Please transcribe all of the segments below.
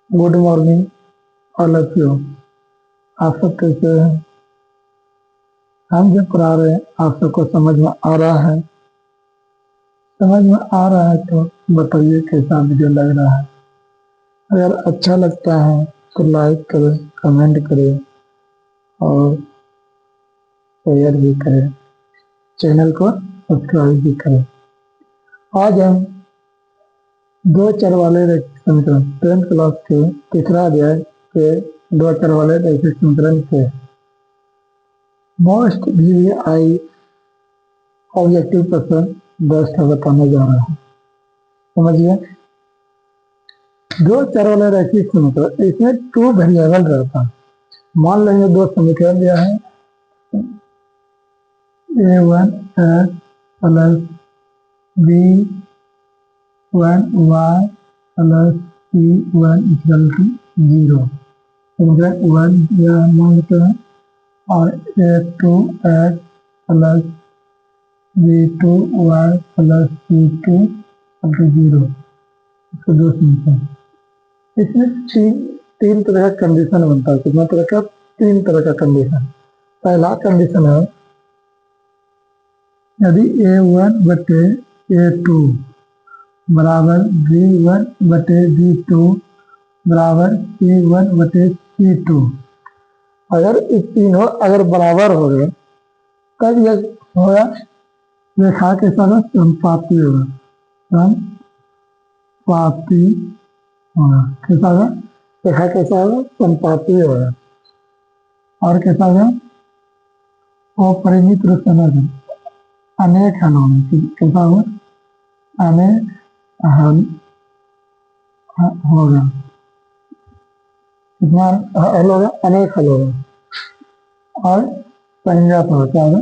Good morning all of you. आप सब कैसे हैं? हम जो पढ़ा रहे हैं आप सबको समझ में आ रहा है? समझ में आ रहा है तो बताइए कैसा वीडियो लग रहा है। अगर अच्छा लगता है तो लाइक करें, कमेंट करें और शेयर भी करें। चैनल को सब्सक्राइब भी करें। आज हम दो चर वाले रैखिक समीकरण 10th क्लास के तीसरा अध्याय के दो चर वाले रैखिक समीकरण के मोस्ट वीवीआई ऑब्जेक्टिव प्रश्न 10 का बताने जा रहा है। समझिए, दो चर वाले रैखिक समीकरण, इसमें टू वेरिएबल रहता है। मान लेंगे दो समीकरण दिया है a1 x plus b1y plus c1 equal to 0। समीकरण 1 यह मान लेते हैं और a2 x plus b2y plus c2 equal to 0। इसको दो समीकरण, इसमें तीन तरह का कंडीशन बनता है। कितना तरह का? तीन तरह का कंडीशन। पहला कंडीशन है यदि a1 बटे a2 बराबर b1 बटे b2 बराबर c1 बटे c2, अगर इस तीनों अगर बराबर हो गए तब यह होगा रेखा के साथ संपाती होगा। संपाती होगा कैसा होगा? रेखा कैसा होगा? संपाती होगा। और कैसा होगा? अपरिमित रूप से न अनेक हल होंगे। कैसा होगा? अनेक हल होगा। कितना हल होगा? अनेक हल होगा। और संज्ञात होगा। क्या होगा?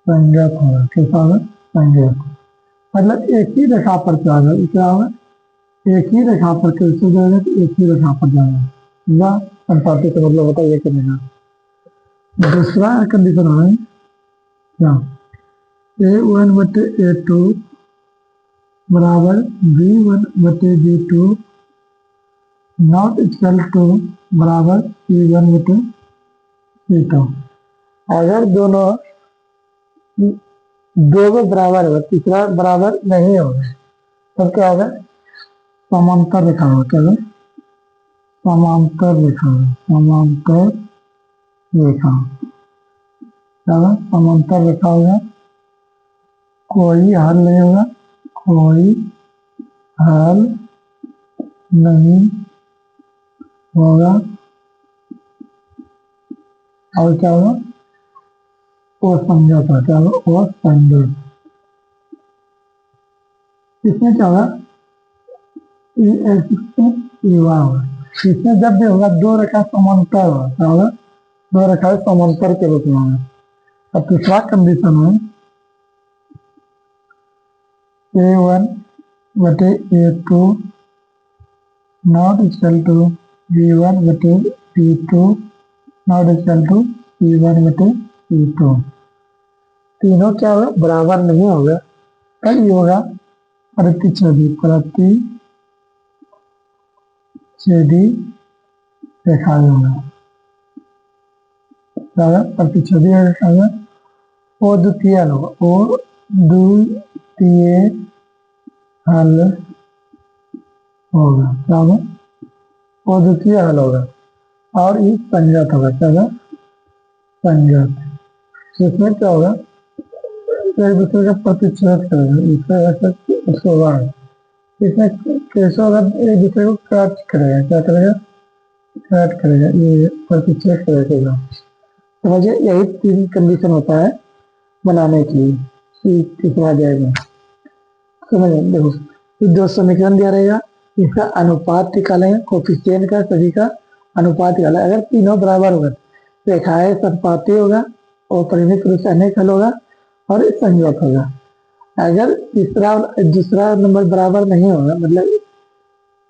संज्ञात होगा। कैसा होगा? संज्ञात। मतलब एक ही रेखा पर क्या होगा? क्या होगा? एक ही रेखा पर कैसे जाएगा? तो एक ही रेखा पर जाएगा या संपाती का मतलब होता है ये करेगा। दूसरा कंडीशन है क्या? a1 बटे a2 बराबर b1 बटे b2 नॉट इक्वल टू बराबर c1 बटे c2। अगर दोनों बराबर होगा, तीसरा बराबर नहीं होगा, तब क्या होगा? समांतर रेखा होगा। क्या होगा? समांतर रेखा होगा। समांतर रेखा क्या होगा? समांतर रेखा होगा। कोई हल नहीं होगा। कोई हल नहीं होगा। और क्या होगा? वो संज्ञात होगा। क्या होगा? वो संज्ञात। इसमें क्या होगा? इसमें जब भी होगा दो रेखा समांतर होगा। क्या होगा? दो रेखा समांतर के रूप में होगा। अब तीसरा कंडीशन है a1 बटे a2 not equal to b1 बटे b2 not equal to c1 बटे c2। तीनों क्या होगा? बराबर नहीं होगा। तब ये होगा प्रतिच्छेदी। प्रतिच्छेदी रेखा होगा। क्या होगा? प्रतिच्छेदी रेखा होगा। वो द्वितीय हल होगा। वो द्वितीय हल होगा। क्या होगा? वो द्वितीय हल होगा। और ये संज्ञात होगा। क्या होगा? संज्ञात। इसमें क्या होगा? एक दूसरे का प्रतिच्छेद करेगा। इसको बाद इसमें कैसे होगा? एक दूसरे को काट करेगा। क्या करेगा? काट करेगा। ये प्रतिच्छेद करेगा। समझिए, यही तीन कंडीशन होता है बनाने के लिए तीसरा जाएगा। समझिए, देखो दो समीकरण दिया रहेगा, इसका अनुपात निकालेंगे। कोफिशिएंट का सभी का अनुपात निकालें। अगर तीनों बराबर होगा रेखाएं संपाती होगा और परिमित रूप से अनेक हल होगा और संज्ञात होगा। अगर दूसरा नंबर बराबर नहीं होगा, मतलब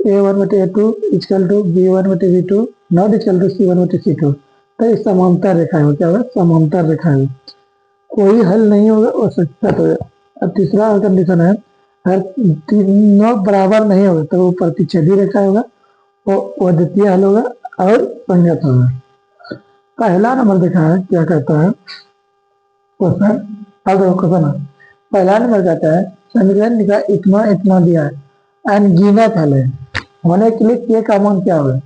a1 बटे a2 इक्वल टू b1 बटे b2 not equal to c1 बटे c2, तो ये समांतर रेखा है। क्या होगा? समांतर रेखा है। कोई हल नहीं होगा और संज्ञात होगा। अब तीसरा कंडीशन है अगर तीनों बराबर नहीं होगा तो वो प्रतिच्छेदी रेखा होगा। वो द्वितीय हल होगा और संगत होगा। पहला नंबर देखा है क्या कहता है क्वेश्चन। अब देखो क्वेश्चन पहला नंबर कहता है समीकरण लिखा इतना इतना दिया है अनगिनत हल है होने के लिए के का मान क्या होगा।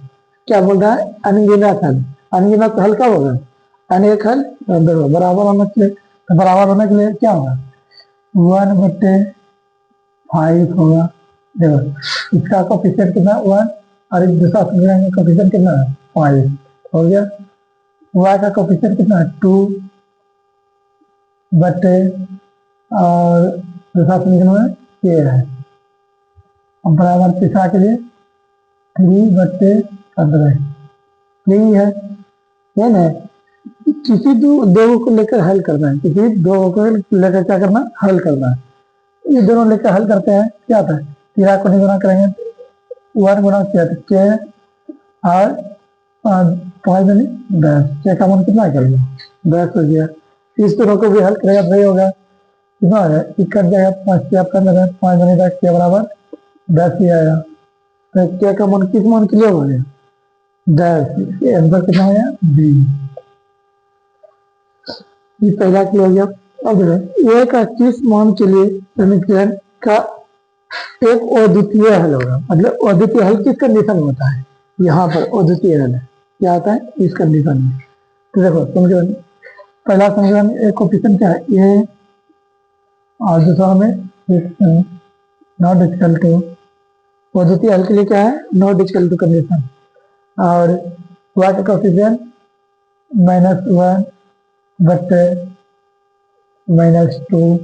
क्या बोल रहा है अनगिनत हल। अनगिनत हल कब होगा अनेक हल देखो बराबर होना चाहिए। तो बराबर होने के लिए क्या होगा 1/5 होगा। देखो इसका कोफिशिएंट कितना 1 और इस दूसरा समीकरण का कोफिशिएंट कितना है 5 हो गया। y का कोफिशिएंट कितना है 2 बटे और दूसरा समीकरण में k है। अब बराबर तीसरा के लिए 3/15 यही है ना। किसी दो को लेकर हल करना है किसी दो को लेकर क्या करना हल करना है। ये दोनों लेकर हल करते हैं क्या होता है 13 को नहीं गुणा करेंगे 1 गुणा किया तो के और 5 नहीं 10 के का मान कितना करेगा 10 हो गया। इस दोनों को भी हल करेगा तो होगा कितना हो जाएगा कट जाएगा 5 के आपका 5 बनेगा के बराबर 10 ही आएगा। तो के का मान किस मान के लिए हो गया 10 आंसर कितना हो गया बी। ये पहला के लिए हो गया। अब देखो एक किस मान के लिए समीकरण का एक अद्वितीय हल होगा मतलब अद्वितीय हल किस कंडीशन में होता है यहाँ पर अद्वितीय हल है क्या होता है इस कंडीशन में। तो देखो समीकरण पहला समीकरण एक कोफिशिएंट क्या है ये और दूसरा में नॉट इक्वल टू अद्वितीय हल के लिए क्या है नॉट इक्वल टू कंडीशन और y का कोफिशिएंट -1 बटे -2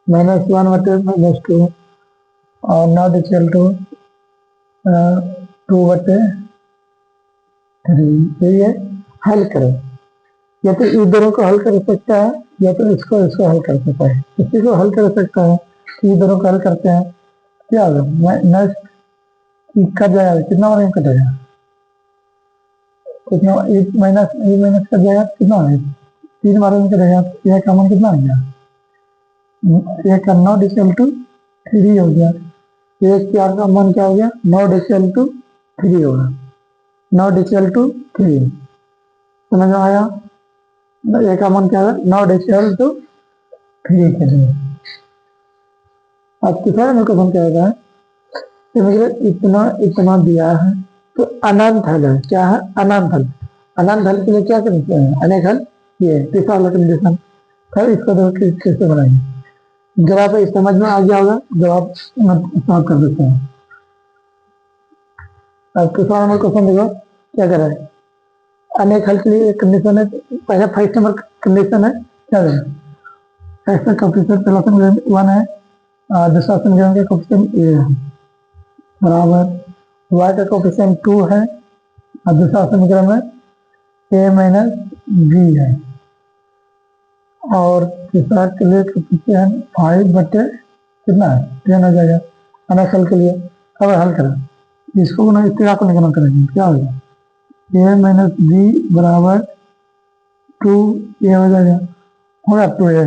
-1 बटे -2 और नॉट इक्वल टू 2/3 यही है। हल करें या तो इस दोनों को हल कर सकता है या तो इसको हल कर सकता है। इसी को हल कर सकता है इस दोनों को हल करते हैं क्या होगा नेक्स्ट कट जाएगा कितना बार कटेगा कितना माइनस कट जाएगा कितना है 3 बार में कटेगा यह का मान कितना हो गया एक का नॉट इक्वल टू 3 हो गया। एक चार का मान क्या हो गया नॉट इक्वल टू 3 होगा नॉट इक्वल टू 3 समझ में आया। एक का मान क्या है नॉट इक्वल टू 3 के लिए। अब तीसरा नंबर क्वेश्चन क्या होता है इतना इतना दिया है तो अनंत हल है क्या है अनंत हल। अनंत हल के लिए क्या करते हैं अनेक हल ये तीसरा वाला कंडीशन। फिर इसको देखो कैसे बनाएंगे ग्राफ इस समझ में आ गया होगा ग्राफ साफ कर देते हैं। अब तीसरा नंबर क्वेश्चन देखो क्या कर रहा है अनेक हल के लिए एक कंडीशन है पहला फर्स्ट नंबर कंडीशन है क्या करें एक्स का कोफिशिएंट पहला समीकरण 1 है और दूसरा समीकरण का कोफिशिएंट ए है बराबर y का कोफिशिएंट 2 है और दूसरा समीकरण में a माइनस बी है और तीसरा के लिए कोफिशिएंट 5 बटे कितना है 10 हो जाएगा अनेक हल के लिए। अब हल करें इसको गुना इस तरह को निगमन करेंगे क्या होगा a माइनस बी बराबर 2 a हो जाएगा होगा 2a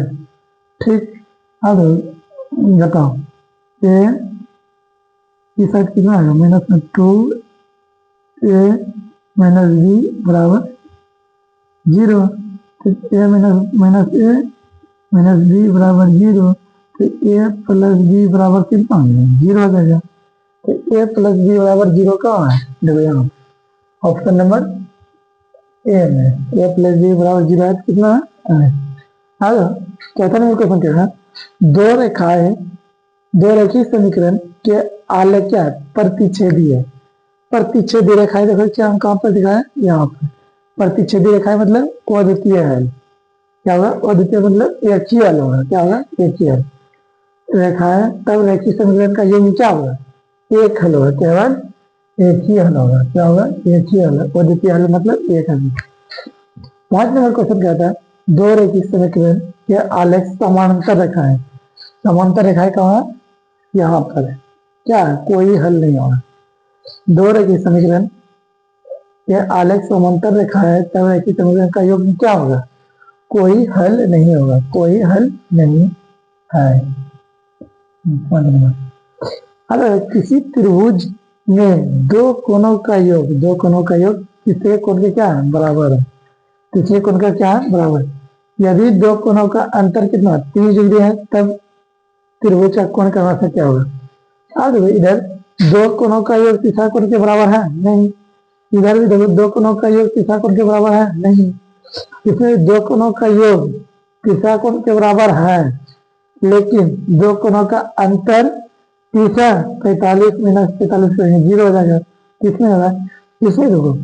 ठीक। अब बताओ a इस साइड कितना आएगा -2 a माइनस बी बराबर 0 तो a minus a minus B बराबर 0 तो a प्लस बी बराबर कितना हो जाएगा 0 हो जाएगा। तो a प्लस बी बराबर 0 कहाँ है देखो यहाँ ऑप्शन नंबर ए में a प्लस बी बराबर 0 है कितना है कहता नहीं क्वेश्चन क्या है दो रेखीय समीकरण के आलेख क्या है प्रतिच्छेदी है। प्रतिच्छेदी रेखाएं देखो क्या हम कहाँ पर दिखाए यहाँ पर प्रतिच्छेदी रेखाएं मतलब अद्वितीय है क्या होगा अद्वितीय मतलब एक ही हल होगा क्या होगा एक ही हल रेखाएं तब रेखीय समीकरण का योग क्या होगा एक हल होगा केवल एक ही हल होगा क्या होगा एक ही हल अद्वितीय हल मतलब एक हल। 5 नंबर क्वेश्चन कहता है दो रेखीय समीकरण के आलेख समांतर रेखाएं समांतर रेखाएं कहाँ है यहाँ पर क्या है कोई हल नहीं होगा। दो रेखीय समीकरण ये आलेख समांतर रेखा है तब रेखीय समीकरण का योग क्या होगा कोई हल नहीं होगा कोई हल नहीं है। अगर किसी त्रिभुज में दो कोणों का योग, दो कोणों का योग तीसरे कोण के क्या है, बराबर है। तीसरे कोण का क्या है, बराबर। यदि दो कोणों का अंतर कितना 30 डिग्री है तब त्रिभुज का कोण करने से क्या होगा। अब इधर दो कोणों का योग तीसरा कोण के बराबर है, नहीं। इधर भी देखो दो कोणों का योग तीसरा कोण के बराबर है, नहीं। इसमें दो कोणों का योग तीसरा कोण के बराबर है, लेकिन दो कोणों का अंतर 30 है, 45 माइनस 45 करेंगे 0 हो जाएगा। किसमें होगा, इसमें देखो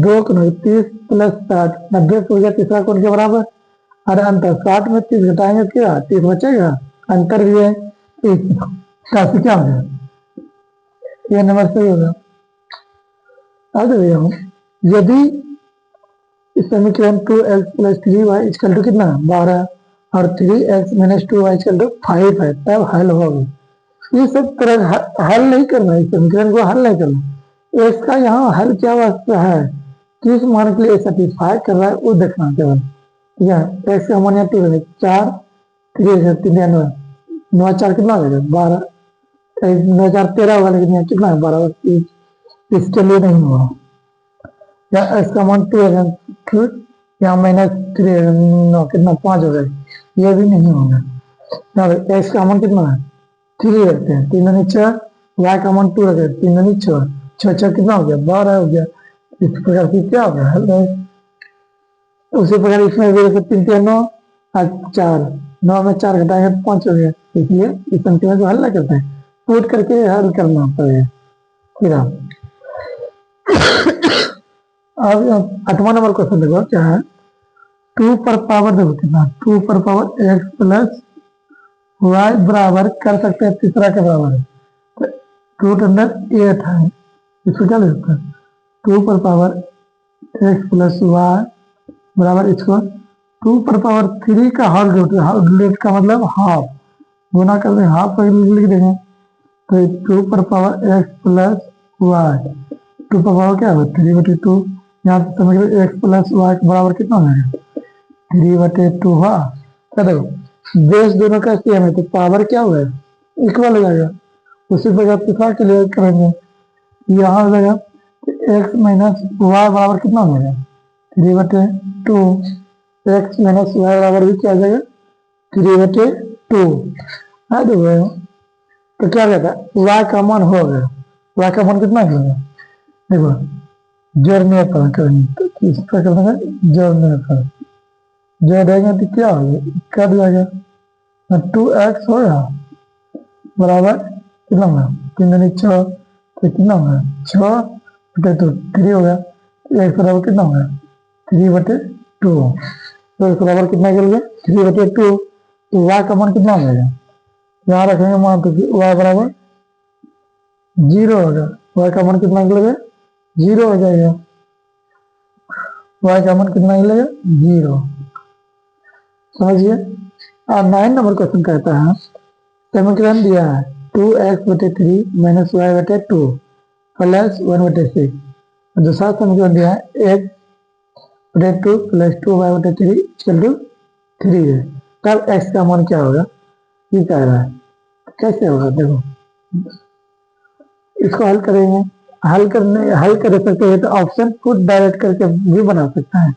दो कोण 30 प्लस 60 90 हो गया तीसरा कोण के बराबर। और अंतर 60 में 30 घटाएंगे क्या 30 बचेगा, अंतर भी है 30 काफी क्या होगा, यह नंबर सही होगा। अब देखो यदि इस समीकरण 2x plus 3y equal to कितना 12 और 3x minus 2y equal to 5 है, तब हल होगा। ये सब तरह हल नहीं करना, इस समीकरण को हल नहीं करना। इसका यहाँ हल क्या वास्ता है, किस मान के लिए सेटिस्फाई कर रहा है वो देखना केवल। ठीक है, एक्स का मान यहाँ 2 है, 4 3 3 9 9 4 कितना हो जाएगा 12, 9 4 13 होगा, लेकिन यहाँ कितना है 12, इसके लिए नहीं हुआ। या एक्स का मान 2 है, फिर यहाँ माइनस 3 9 कितना 5 हो गया, ये भी नहीं होगा। यहाँ एक्स का मान कितना है 3 रखते हैं, 3 दूनी 6, y का मान 2 रखते हैं, 3 दूनी 6, 6 6 कितना हो गया 12 हो गया। इस प्रकार से क्या हो गया हल है। उसी प्रकार इसमें भी 3 3 9 और 4 9 में 4 घटाएंगे 5 हो गया, इसलिए इस संख्या को हल ना करते हैं, पुट करके हल करना पड़ेगा। ठीक है, अब 8वां नंबर क्वेश्चन देखो क्या है, 2 पर पावर देखो कितना 2 पर पावर x प्लस वाई बराबर कर सकते हैं तीसरा के बराबर है, रूट अंडर 8 है, इसको क्या लिख सकते हैं 2 पर पावर x प्लस वाई बराबर इसको 2 पर पावर 3 का होल रूट का मतलब हाफ, गुना कर देंगे हाफ पर लिख देंगे, तो 2 पर पावर x प्लस वाई 2 पर पावर क्या होगा 3/2, यहाँ से समझ लो x प्लस वाई के बराबर कितना हो जाएगा 3/2 हुआ। क्या देखो बेस दोनों का सेम है तो पावर क्या हुआ इक्वल हो जाएगा, उसी प्रकार तीसरा क्लियर करेंगे, यहाँ हो जाएगा एक्स माइनस वाई बराबर कितना हो जाएगा 3/2, एक्स माइनस वाई बराबर भी क्या हो जाएगा 3/2 है। देखो तो क्या कहता है वाई का मान हो गया, वाई का मान कितना होगा, देखो जोड़ने पर करेंगे तो इस प्रकार करना है जोड़ने पर, जोड़ेंगे तो क्या होगा कट जाएगा 2x होगा बराबर कितना होगा 3 दूनी 6, तो कितना होगा 6/2 3 होगा, एक्स बराबर कितना होगा 3/2, तो एक्स बराबर कितना कर लिया 3/2, तो वाई का मान कितना हो जाएगा, यहाँ रखेंगे मान तो वाई बराबर 0 होगा, वाई का मान कितना निकलेगा 0 हो जाएगा, वाई का मान कितना निकलेगा 0, समझिए। और 9 नंबर क्वेश्चन कहता है समीकरण दिया है 2x/3 माइनस y/2 प्लस 1/6, दूसरा समीकरण दिया है x/2 plus 2y/3 equal to 3 है, तब x का मान क्या होगा ये कह रहा है, कैसे होगा देखो इसको हल करेंगे, हल कर सकते हैं तो ऑप्शन खुद डायरेक्ट करके भी बना सकता है।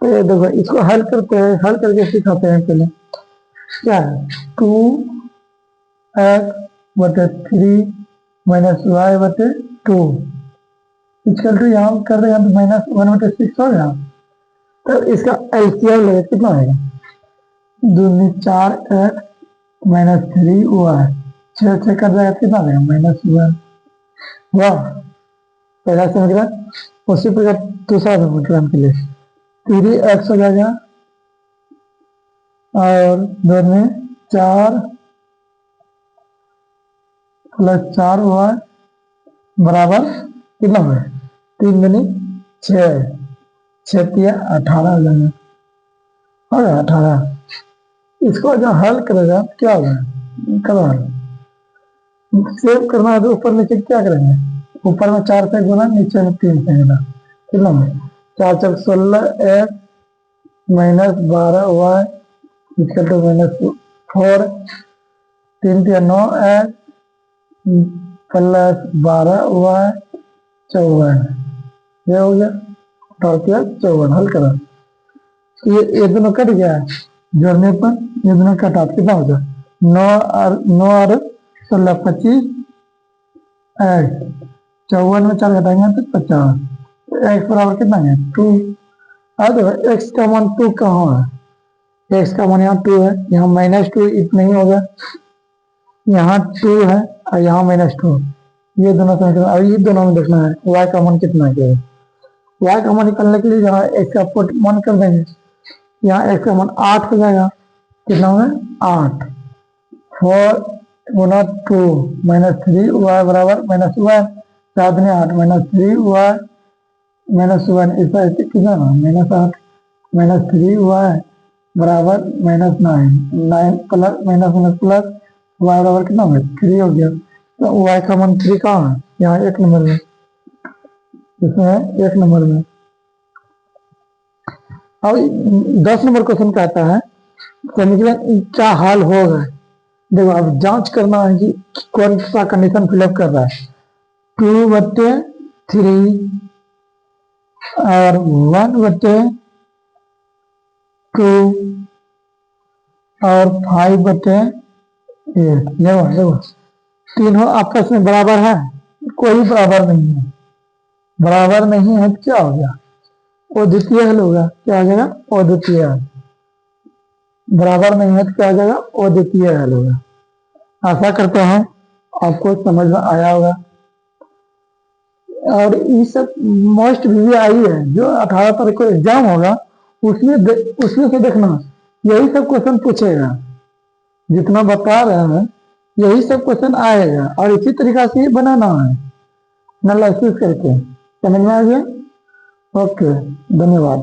तो ये देखो इसको हल करते हैं, हल करके सिखाते हैं पहले क्या है 2x/3 minus y/2 equal to यहाँ कर रहे हैं तो माइनस 1/6 हो गया, तो इसका एलसीएम लेगा कितना होगा 4x माइनस 3y 6 6 कर जाएगा कितना आ जाएगा -1, वाह पहला समीकरण। उसी प्रकार दूसरा समीकरण के लिए 3x हो जाएगा और 2 में 4 प्लस 4y बराबर कितना होगा 3 दूनी 6 6 18 हो जाएगा, हो गया 18। इसको जो हल करेगा क्या होगा करो हल, सेव करना है तो ऊपर नीचे क्या करेंगे, ऊपर में 4 से गुना नीचे में 3 से गुना, कितना में 4 4 16x minus 12y equal to -4, 3 3 9x plus 12y 54, ये हो गया 54 हल करा। ये दोनों कट गया है, जोड़ने पर ये दोनों कटा तो कितना होगा 9 और 16 25 एक्स 54 में 4 घटाएंगे तो 50, एक्स बराबर कितना है 2। अब देखो एक्स का मान 2 कहाँ है, एक्स का मान यहाँ 2 है, यहाँ -2 इतना ही होगा, यहाँ 2 है और यहाँ -2, ये दोनों समीकरण। अब ये दोनों में देखना है y का मान कितना है, y का मान निकालने के लिए यहाँ x का पुट मान कर देंगे, यहाँ x का मान 8 हो जाएगा, कितना होगा 8, 4 गुना 2 -3y बराबर -1, 7 ने 8 -3y -1, इसका कितना ना -8 -3y बराबर -9, 9 प्लस प्लस y बराबर कितना होगा 3 हो गया। तो y का मान 3 कहाँ है, यहाँ 1 नंबर में, इसमें है 1 नंबर में। अब 10 नंबर क्वेश्चन कहता है समीकरण क्या हल होगा। देखो अब जांच करना है कि कौन सा कंडीशन फिलअप कर रहा है, 2/3 और 1/2 और 5/8। देखो तीनों आपस में बराबर है, कोई बराबर नहीं है, बराबर नहीं है तो क्या हो गया अद्वितीय हल होगा, क्या हो जाएगा अद्वितीय हल, बराबर नहीं है तो क्या हो जाएगा अद्वितीय हल होगा। आशा करते हैं आपको समझ में आया होगा। और ये सब मोस्ट VVI है जो 18 तारीख को एग्जाम होगा, उसमें से देखना यही सब क्वेश्चन पूछेगा, जितना बता रहे हैं यही सब क्वेश्चन आएगा और इसी तरीका से ही बनाना है एनालिसिस करके। समझ में आ गया? ओके, धन्यवाद।